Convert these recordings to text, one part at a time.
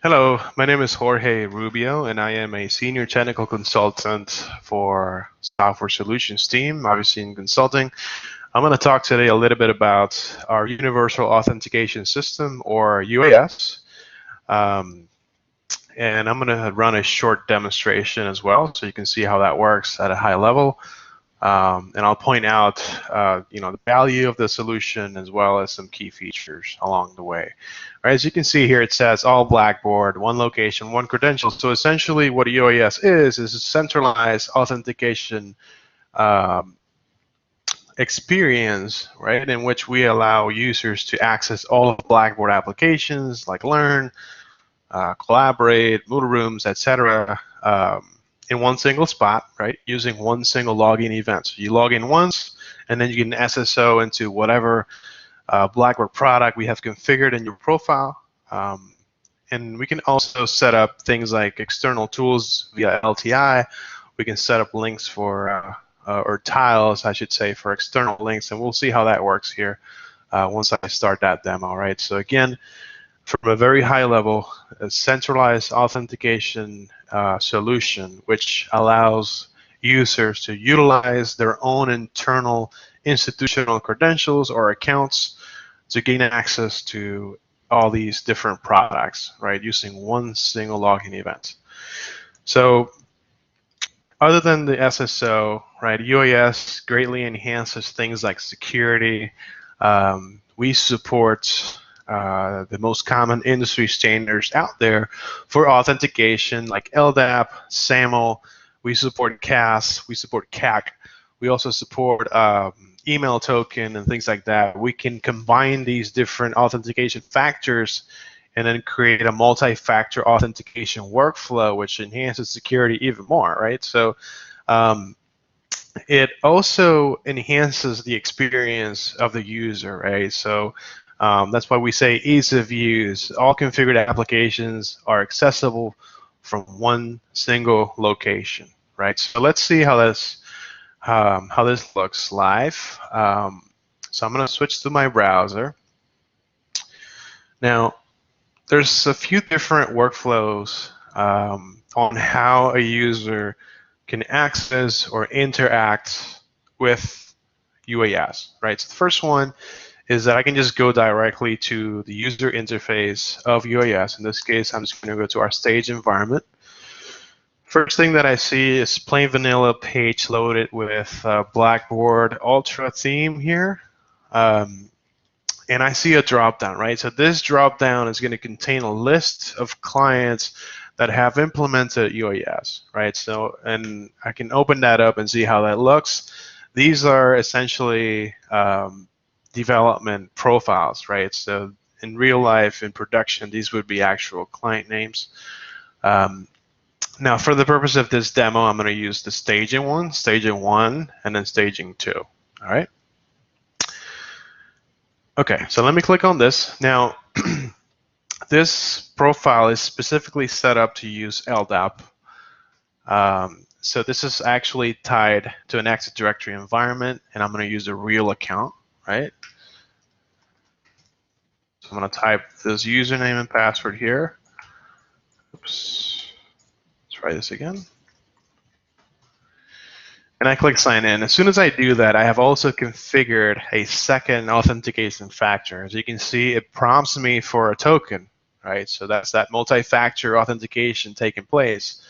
Hello, my name is Jorge Rubio, and I am a senior technical consultant for software solutions team, obviously in consulting. I'm going to talk today a little bit about our Universal Authentication System, or UAS, um, and I'm going to run a short demonstration as well, so you can see how that works at a high level. And I'll point out, the value of the solution as well as some key features along the way. All right, as you can see here, it says all Blackboard, one location, one credential. So essentially, what a UAS is a centralized authentication um, experience, right, in which we allow users to access all of Blackboard applications like Learn, Collaborate, Moodle Rooms, etc. In one single spot, right, using one single login event. So you log in once, and then you get an SSO into whatever Blackboard product we have configured in your profile. And we can also set up things like external tools via LTI. We can set up links for, or tiles, I should say, for external links, and we'll see how that works here once I start that demo, right? So again, from a very high level, a centralized authentication solution, which allows users to utilize their own internal institutional credentials or accounts to gain access to all these different products, right, using one single login event. So other than the SSO, right, UAS greatly enhances things like security. We support the most common industry standards out there for authentication, like LDAP, SAML. We support CAS, we support CAC. We also support email token and things like that. We can combine these different authentication factors and then create a multi-factor authentication workflow, which enhances security even more, right? So it also enhances the experience of the user, right? So that's why we say ease of use. All configured applications are accessible from one single location, right? So let's see how this looks live. So I'm going to switch to my browser. Now, there's a few different workflows on how a user can access or interact with UAS, right? So the first one is that I can just go directly to the user interface of UAS. In this case, I'm just going to go to our stage environment. First thing that I see is plain vanilla page loaded with Blackboard Ultra theme here. And I see a drop-down, right? So this drop-down is going to contain a list of clients that have implemented UAS, right? So, and I can open that up and see how that looks. These are essentially development profiles, right? So in real life, in production, these would be actual client names. Now, for the purpose of this demo, I'm going to use the staging one, and then staging 2, all right? Okay, so let me click on this. Now, this profile is specifically set up to use LDAP. So this is actually tied to an Active Directory environment, and I'm going to use a real account, right? So I'm going to type this username and password here. Oops. Let's try this again. And I click sign in. As soon as I do that, I have also configured a second authentication factor. As you can see, it prompts me for a token, right? So that's that multi-factor authentication taking place.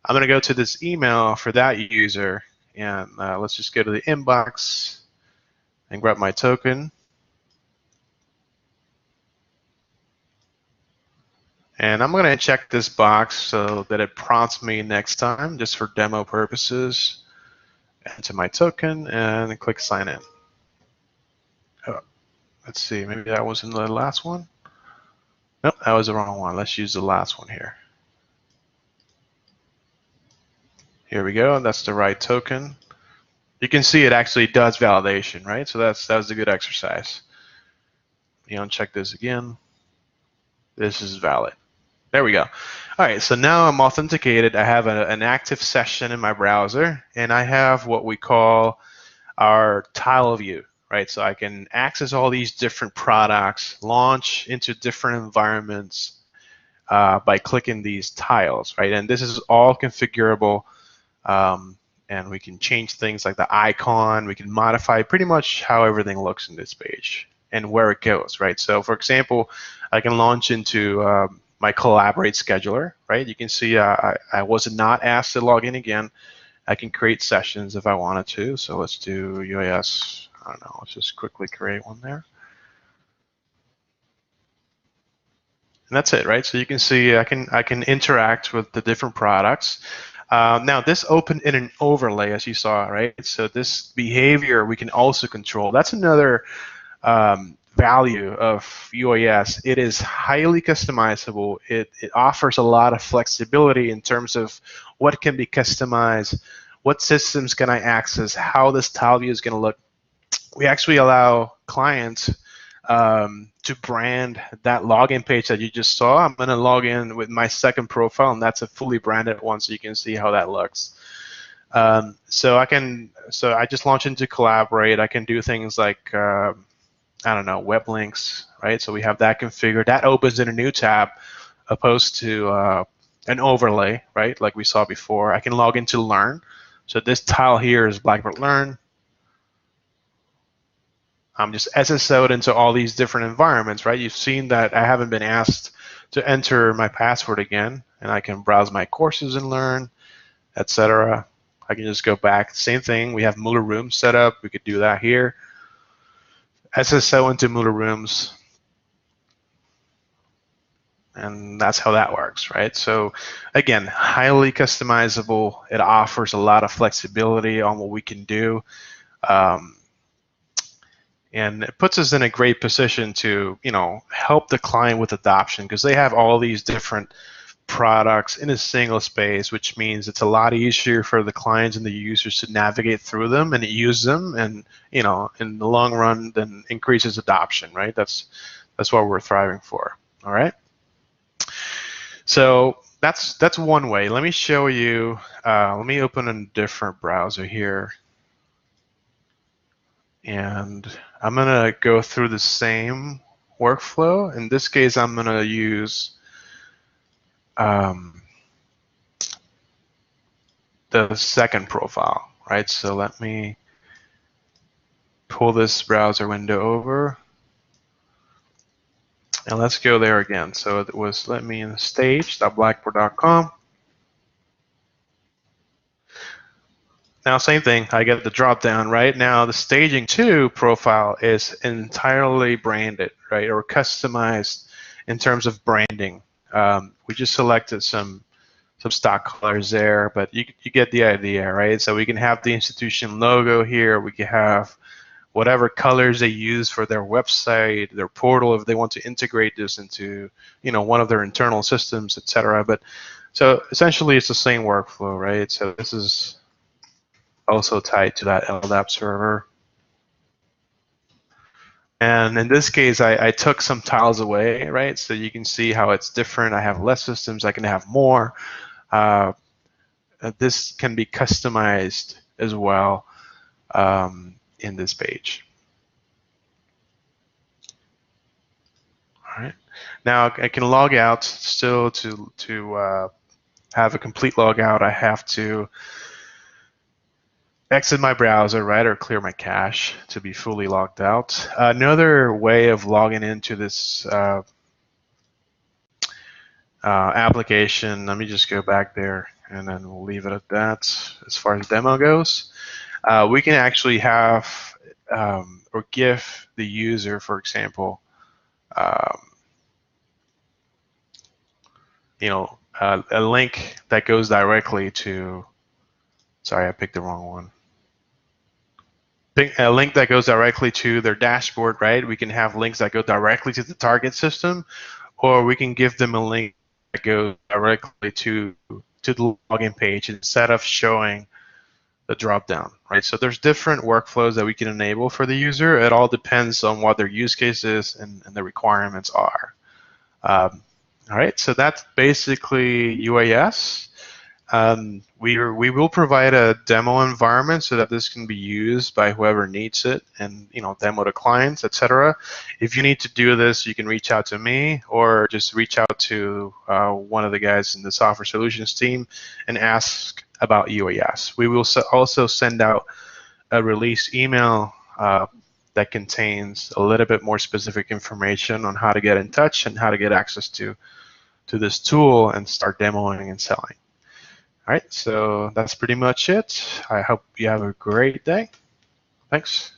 I'm going to go to this email for that user, and let's just go to the inbox and grab my token. And I'm going to check this box so that it prompts me next time, just for demo purposes. Enter my token and click sign in. Oh, let's see, maybe that wasn't the last one. Nope, that was the wrong one. Let's use the last one here. Here we go, that's the right token. You can see it actually does validation, right? So that was a good exercise. You uncheck this again. This is valid. There we go. All right, so now I'm authenticated. I have an active session in my browser, and I have what we call our tile view, right? So I can access all these different products, launch into different environments, by clicking these tiles, right? And this is all configurable, and we can change things like the icon. We can modify pretty much how everything looks in this page and where it goes, right? So for example, I can launch into my Collaborate scheduler, right? You can see I was not asked to log in again. I can create sessions if I wanted to. So let's do UAS. I don't know. Let's just quickly create one there. And that's it, right? So you can see I can interact with the different products. Now this opened in an overlay, as you saw, right? So this behavior we can also control. That's another value of UAS. It is highly customizable. It offers a lot of flexibility in terms of what can be customized, what systems can I access, how this tile view is going to look. We actually allow clients to brand that login page that you just saw. I'm going to log in with my second profile, and that's a fully branded one, so you can see how that looks. So I just launch into Collaborate. I can do things like I don't know, web links, right? So we have that configured. That opens in a new tab, opposed to an overlay, right? Like we saw before. I can log into Learn. So this tile here is Blackboard Learn. I'm just SSO'd into all these different environments, right? You've seen that I haven't been asked to enter my password again, and I can browse my courses and Learn, etc. I can just go back. Same thing. We have Muller Rooms set up. We could do that here. SSO into Muller Rooms, and that's how that works, right? So again, highly customizable. It offers a lot of flexibility on what we can do. And it puts us in a great position to, help the client with adoption, because they have all these different products in a single space, which means it's a lot easier for the clients and the users to navigate through them and use them, and in the long run, then increases adoption, right? That's what we're thriving for. All right. So that's one way. Let me show you. Let me open a different browser here. And I'm going to go through the same workflow. In this case, I'm going to use the second profile, right? So let me pull this browser window over. And let's go there again. So it was, let me in stage.blackboard.com. Now, same thing, I get the drop down, right? Now, the staging 2 profile is entirely branded, right, or customized in terms of branding. We just selected some stock colors there, but you get the idea, right? So we can have the institution logo here. We can have whatever colors they use for their website, their portal, if they want to integrate this into, one of their internal systems, etc. But so essentially, it's the same workflow, right? So this is also tied to that LDAP server. And in this case, I took some tiles away, right? So you can see how it's different. I have less systems. I can have more. This can be customized as well in this page. All right. Now I can log out. Still, to have a complete logout, I have to exit my browser, right, or clear my cache to be fully logged out. Another way of logging into this application, let me just go back there, and then we'll leave it at that. As far as demo goes, we can actually have or give the user, for example, a link that goes directly to. Sorry, I picked the wrong one. A link that goes directly to their dashboard, right? We can have links that go directly to the target system, or we can give them a link that goes directly to the login page instead of showing the drop-down, right? So there's different workflows that we can enable for the user. It all depends on what their use case is and the requirements are. All right, so that's basically UAS. We will provide a demo environment so that this can be used by whoever needs it, and demo to clients, etc. If you need to do this, you can reach out to me or just reach out to one of the guys in the software solutions team and ask about UAS. We will also send out a release email that contains a little bit more specific information on how to get in touch and how to get access to this tool and start demoing and selling. All right, so that's pretty much it. I hope you have a great day. Thanks.